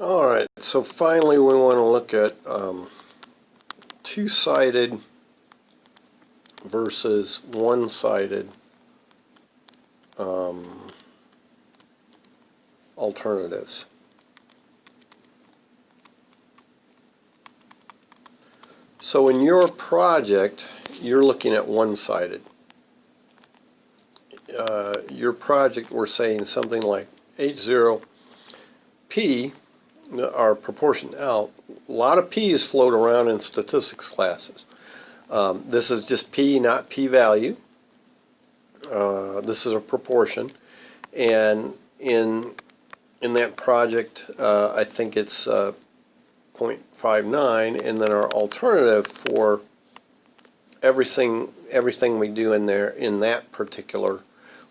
Alright, so finally we want to look at two-sided versus one-sided alternatives. So in your project, you're looking at one-sided. Your project, we're saying something like H0 P, our proportion out. A lot of P's float around in statistics classes. This is just P, not p-value. This is a proportion, and in that project, I think it's 0.59, and then our alternative for everything we do in there in that particular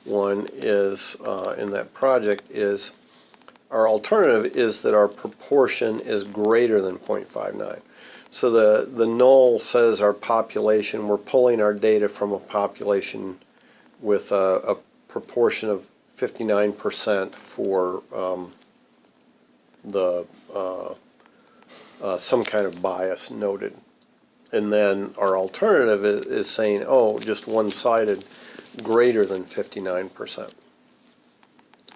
one is in that project is our alternative is that our proportion is greater than 0.59. So the null says our population, we're pulling our data from a population with a proportion of 59% for some kind of bias noted. And then our alternative is saying, oh, just one-sided greater than 59%.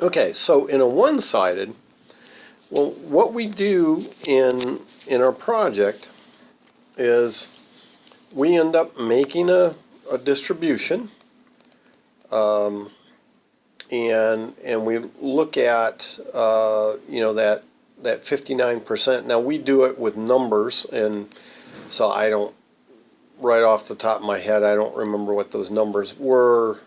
Okay, so in a one-sided, well, what we do in our project is we end up making a distribution, and we look at that 59%. Now we do it with numbers, and so I don't, right off the top of my head, I don't remember what those numbers were.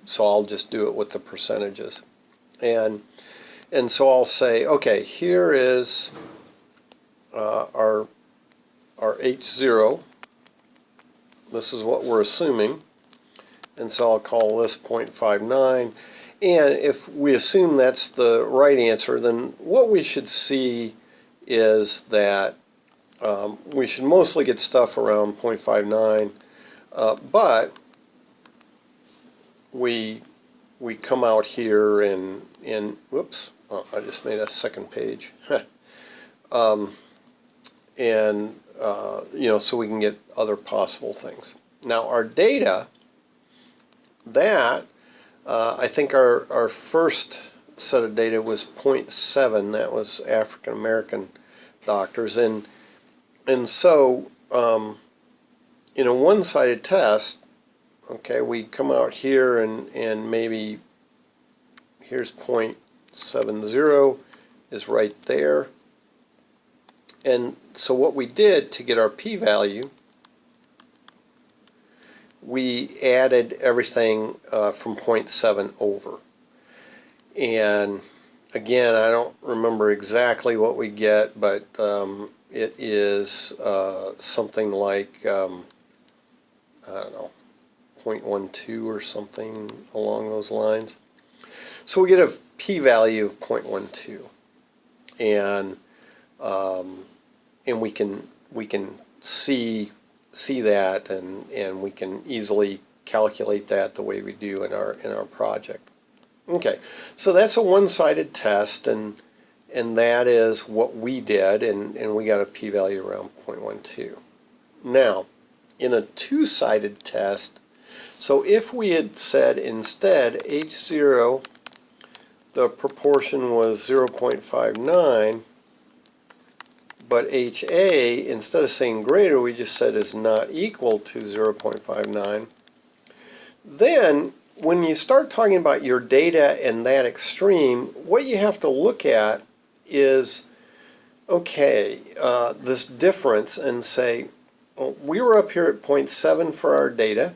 So I'll just do it with the percentages, and so I'll say, okay, here is our H0. This is what we're assuming, and so I'll call this 0.59. And if we assume that's the right answer, then what we should see is that we should mostly get stuff around 0.59, but we come out here and whoops, oh, I just made a second page. So we can get other possible things. Now our data, that I think our first set of data was 0.7. That was African American doctors, and so in a one-sided test, okay, we come out here and maybe here's 0.70 is right there. And so what we did to get our p-value, we added everything from 0.7 over. And again, I don't remember exactly what we get, but it is something like, I don't know, 0.12 or something along those lines. So we get a p-value of 0.12, and we can see that, and we can easily calculate that the way we do in our project. Okay, so that's a one-sided test, and that is what we did, and we got a p-value around 0.12. Now, in a two-sided test, so if we had said instead H0, the proportion was 0.59, but HA, instead of saying greater, we just said is not equal to 0.59, then when you start talking about your data in that extreme, what you have to look at is, okay, this difference, and say, well, we were up here at 0.7 for our data.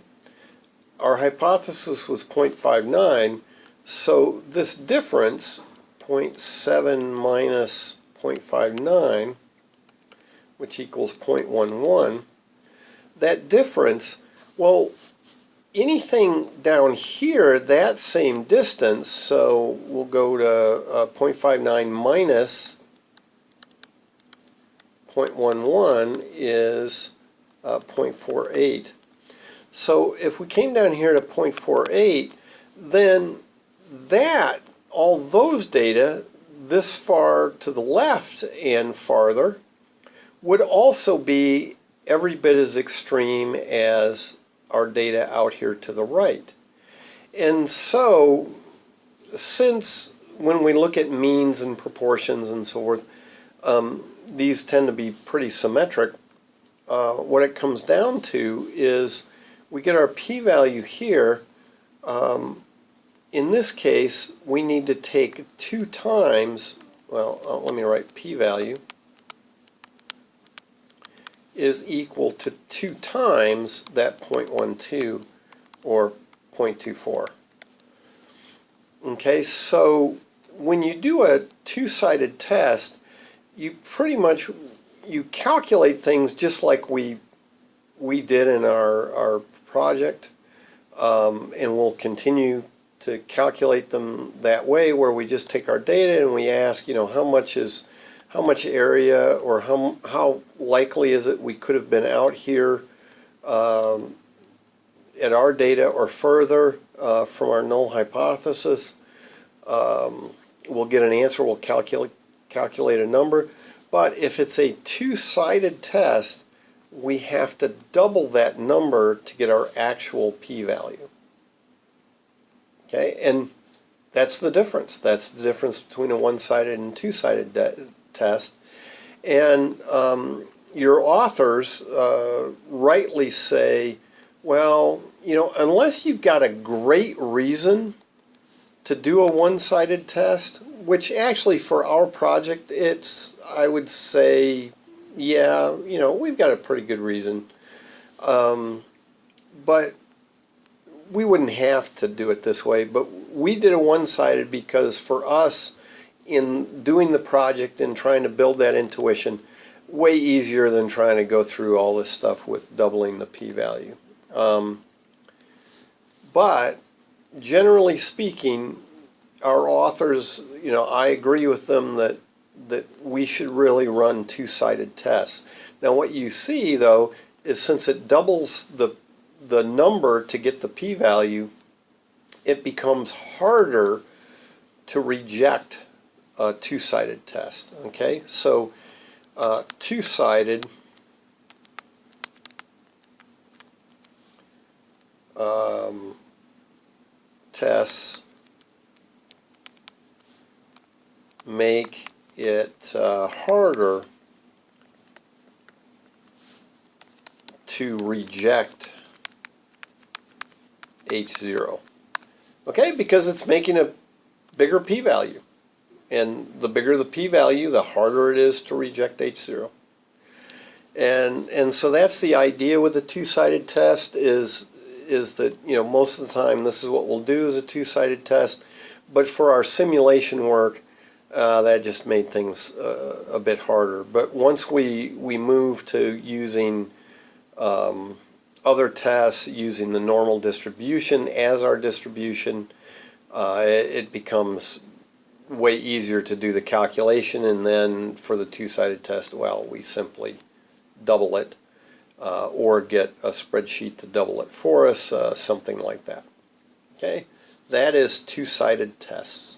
Our hypothesis was 0.59, so this difference, 0.7 minus 0.59, which equals 0.11, that difference, well, anything down here, that same distance, so we'll go to 0.59 minus 0.11 is 0.48. So if we came down here to 0.48, then that all those data this far to the left and farther would also be every bit as extreme as our data out here to the right. And so, since when we look at means and proportions and so forth, these tend to be pretty symmetric, what it comes down to is we get our p-value here. In this case, we need to take 2 times, well, let me write p-value is equal to 2 times that 0.12 or 0.24. Okay, so when you do a two-sided test, you pretty much, you calculate things just like we did in our project, and we'll continue to calculate them that way, where we just take our data and we ask, you know, how much area, or how likely is it we could have been out here at our data or further from our null hypothesis. We'll get an answer, we'll calculate a number, but if it's a two-sided test, we have to double that number to get our actual p-value. Okay, and that's the difference. That's the difference between a one-sided and two-sided test. And your authors rightly say, well, you know, unless you've got a great reason to do a one-sided test, which actually for our project, it's, I would say, yeah, you know, we've got a pretty good reason. But we wouldn't have to do it this way, but we did a one-sided because for us, in doing the project and trying to build that intuition, way easier than trying to go through all this stuff with doubling the p-value. But generally speaking, our authors, you know, I agree with them that we should really run two-sided tests. Now what you see though is, since it doubles the number to get the p-value, it becomes harder to reject a two-sided test. Okay, so two-sided tests make it harder to reject H0. Okay, because it's making a bigger p-value. And the bigger the p-value, the harder it is to reject H0. And so that's the idea with a two-sided test, is that, you know, most of the time this is what we'll do, is a two-sided test. But for our simulation work, that just made things a bit harder. But once we move to using other tests, using the normal distribution as our distribution, it becomes way easier to do the calculation. And then for the two-sided test, well, we simply double it, or get a spreadsheet to double it for us, something like that. Okay, that is two-sided tests.